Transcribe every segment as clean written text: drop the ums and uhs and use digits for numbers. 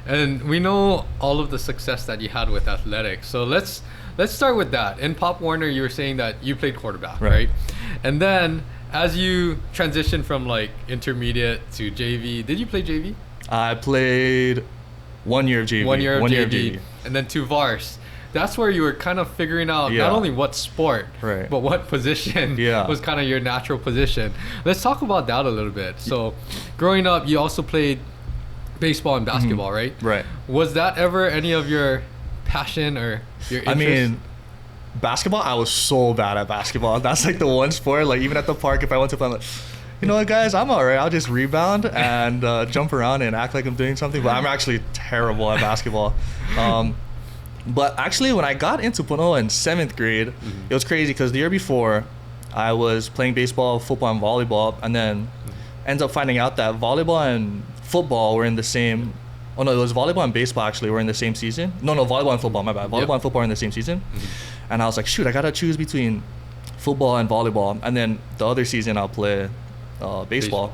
And we know all of the success that you had with athletics. So let's start with that. In Pop Warner, you were saying that you played quarterback, right? And then as you transitioned from like intermediate to JV, did you play JV? I played 1 year of JV. 1 year of JV. And then to Vars. That's where you were kind of figuring out not only what sport, but what position was kind of your natural position. Let's talk about that a little bit. So growing up, you also played baseball and basketball, right? Right. Was that ever any of your passion or your interest? I mean, basketball, I was so bad at basketball. That's like the one sport, like even at the park, if I went to play, I'm like, you know what, guys, I'm all right. I'll just rebound and jump around and act like I'm doing something. But I'm actually terrible at basketball. But actually, when I got into Puno in 7th grade, it was crazy because the year before, I was playing baseball, football, and volleyball, and then ends up finding out that volleyball and football were in the same. Oh no, it was volleyball and baseball actually were in the same season. No, volleyball and football. My bad. Volleyball and football were in the same season, and I was like, shoot, I gotta choose between football and volleyball, and then the other season I'll play baseball.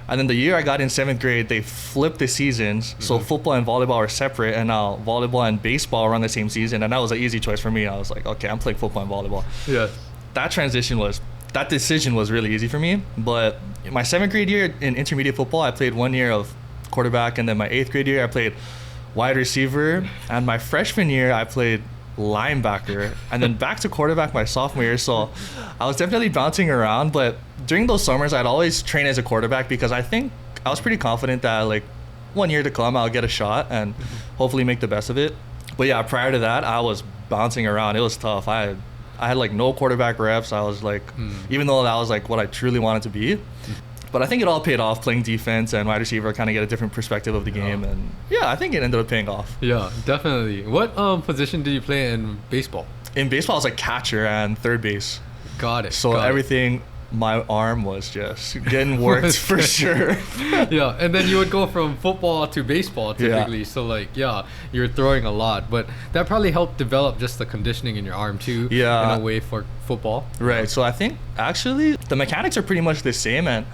And then the year I got in 7th grade, they flipped the seasons. So football and volleyball are separate, and now volleyball and baseball are on the same season. And that was an easy choice for me. I was like, okay, I'm playing football and volleyball. Yeah. That decision was really easy for me. But my 7th grade year in intermediate football, I played 1 year of quarterback. And then my 8th grade year, I played wide receiver. And my freshman year, I played linebacker, and then back to quarterback my sophomore year. So I was definitely bouncing around, but during those summers I'd always train as a quarterback because I think I was pretty confident that like 1 year to come I'll get a shot and hopefully make the best of it. But yeah, prior to that I was bouncing around. It was tough. I had like no quarterback reps. I was like even though that was like what I truly wanted to be, but I think it all paid off. Playing defense and wide receiver, kind of get a different perspective of the game, and yeah, I think it ended up paying off. Yeah, definitely. What position did you play in baseball? In baseball, I was like catcher and third base. Got it. So everything, my arm was just getting worked for sure. Yeah, and then you would go from football to baseball typically. So like, you're throwing a lot, but that probably helped develop just the conditioning in your arm too. Yeah. In a way for football. Right. So I think actually the mechanics are pretty much the same, and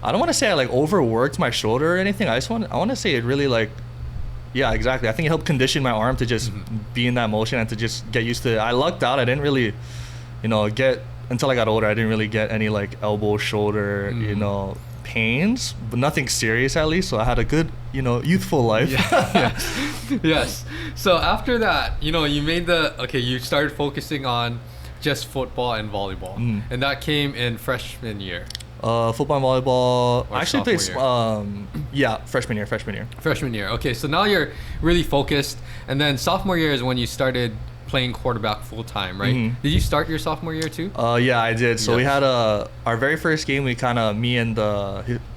I don't want to say I like overworked my shoulder or anything. I want to say it really like, yeah, exactly. I think it helped condition my arm to just be in that motion and to just get used to it. I lucked out. I didn't really, get until I got older. I didn't really get any like elbow, shoulder, pains, but nothing serious at least. So I had a good, youthful life. Yes. So after that, you made you started focusing on just football and volleyball, and that came in freshman year. Football and volleyball. Or I actually played freshman year. Freshman year. Okay, so now you're really focused, and then sophomore year is when you started playing quarterback full time, right? Did you start your sophomore year too? Yeah, I did. So we had our very first game. We kind of me and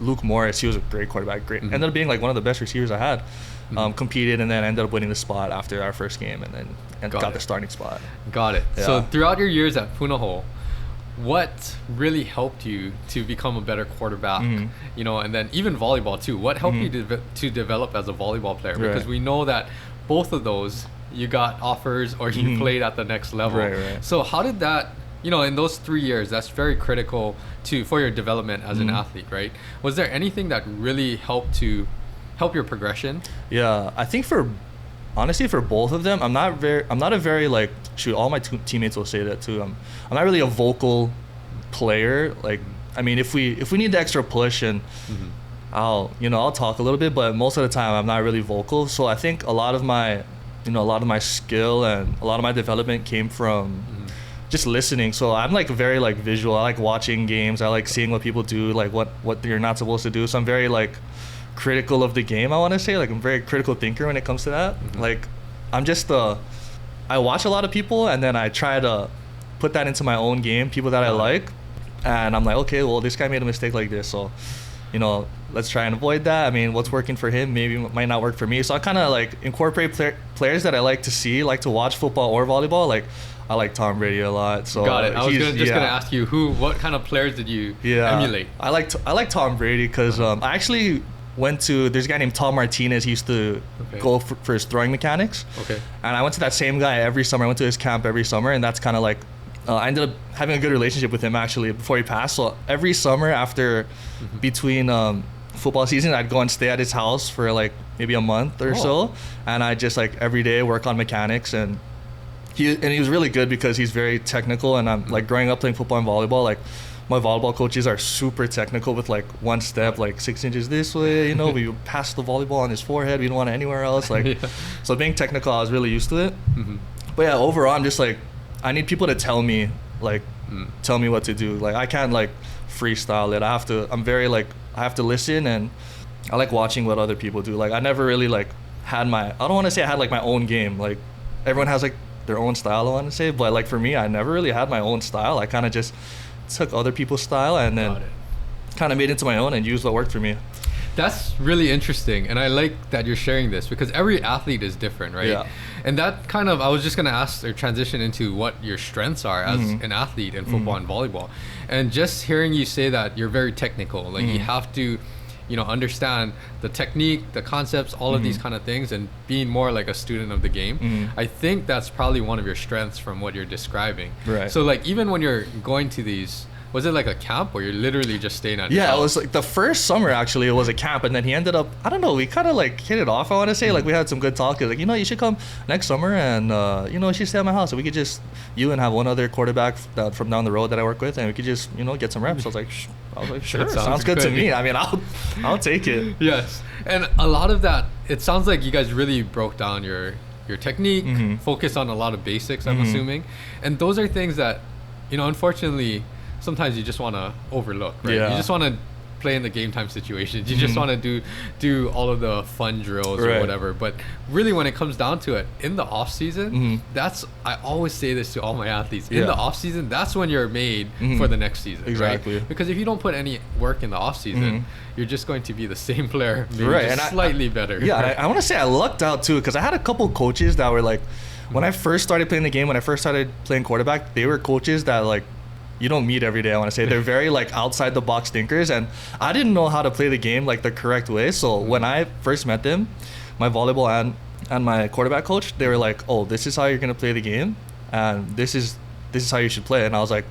Luke Morris. He was a great quarterback. Great. Ended up being like one of the best receivers I had. Competed and then ended up winning the spot after our first game, and then got the starting spot. Got it. Yeah. So throughout your years at Punahou, what really helped you to become a better quarterback, and then even volleyball too? What helped you to develop as a volleyball player? Because we know that both of those, you got offers or you played at the next level. Right. So how did that, in those 3 years, that's very critical for your development as an athlete, right? Was there anything that really helped your progression? Yeah, I think honestly for both of them, I'm not a very like, all my teammates will say that too. I'm not really a vocal player. Like, I mean, if we need the extra push, and I'll talk a little bit, but most of the time I'm not really vocal. So I think a lot of my skill and a lot of my development came from just listening. So I'm like very like visual. I like watching games. I like seeing what people do, like what you're not supposed to do. So I'm very like critical of the game, I want to say. Like, I'm a very critical thinker when it comes to that. Like, I'm just I watch a lot of people, and then I try to put that into my own game, people that I like, and I'm like, okay, well, this guy made a mistake like this, so let's try and avoid that. I mean, what's working for him maybe might not work for me. So I kind of like incorporate players that I like to see, like to watch football or volleyball. Like, I like Tom Brady a lot. So got it. I was just gonna ask you what kind of players did you emulate? I like Tom Brady because I actually there's a guy named Tom Martinez. He used to go for his throwing mechanics. Okay. And I went to that same guy every summer. I went to his camp every summer, and that's kind of like, I ended up having a good relationship with him actually before he passed. So every summer between football season, I'd go and stay at his house for like maybe a month or so, and I just like every day work on mechanics, and he was really good because he's very technical, and I'm like growing up playing football and volleyball, like my volleyball coaches are super technical with like one step, like 6 inches this way, you know, we pass the volleyball on his forehead, we don't want it anywhere else, like so being technical, I was really used to it. But yeah, overall I'm just like, I need people to tell me like tell me what to do. Like I can't like freestyle it. I have to listen, and I like watching what other people do. Like I never really like had I don't want to say I had like my own game. Like everyone has like their own style, I want to say, but like for me, I never really had my own style. I kind of just took other people's style and then kind of made it into my own and used what worked for me. That's really interesting, and I like that you're sharing this because every athlete is different, right? Yeah. And that kind of, I was just gonna ask or transition into what your strengths are as an athlete in football and volleyball, and just hearing you say that you're very technical, like you have to, you know, understand the technique, the concepts, all of these kind of things, and being more like a student of the game. I think that's probably one of your strengths from what you're describing. Right. So like even when you're going to these, was it like a camp where you're literally just staying at your house? It was like the first summer actually, it was a camp, and then he ended up, I don't know, we kind of like hit it off, I want to say. Like we had some good talk. He was like, you know, you should come next summer, and you know, you should stay at my house, and we could just, you and have one other quarterback from down the road that I work with, and we could just, you know, get some reps. I was like, sure, sounds good to me. I mean, I'll take it. Yes. And a lot of that, it sounds like you guys really broke down your technique, focused on a lot of basics, I'm assuming. And those are things that, you know, unfortunately, sometimes you just want to overlook, right? You just want to play in the game time situations. You just want to do all of the fun drills or whatever. But really, when it comes down to it, in the off season, I always say this to all my athletes. In the off season, that's when you're made for the next season. Exactly. Right? Because if you don't put any work in the off season, you're just going to be the same player, maybe just slightly better. Yeah, I want to say I lucked out too, because I had a couple coaches that were like, when I first started playing the game, when I first started playing quarterback, they were coaches that like, you don't meet every day, I want to say. They're very like outside the box thinkers, and I didn't know how to play the game like the correct way. So when I first met them, my volleyball and my quarterback coach, they were like, oh, this is how you're going to play the game, and this is how you should play. And I was like,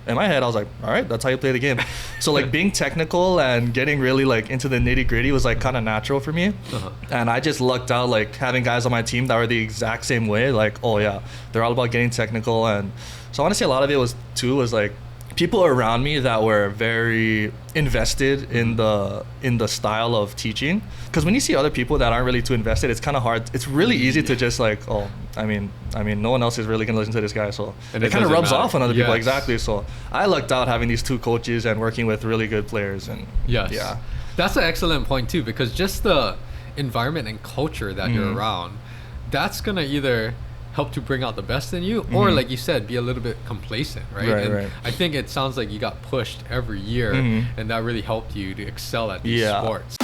in my head, I was like, all right, that's how you play the game. So like being technical and getting really like into the nitty gritty was like kind of natural for me. And I just lucked out like having guys on my team that were the exact same way. Like, oh yeah, they're all about getting technical. And so I want to say a lot of it was like people around me that were very invested in the style of teaching. Because when you see other people that aren't really too invested, it's kind of hard. It's really easy to just like, oh, I mean, no one else is really gonna listen to this guy, so and it kind of rubs off on other people. Exactly. So I lucked out having these two coaches and working with really good players. And that's an excellent point too, because just the environment and culture that you're around, that's gonna either help to bring out the best in you, or like you said, be a little bit complacent, right? And I think it sounds like you got pushed every year, and that really helped you to excel at these sports.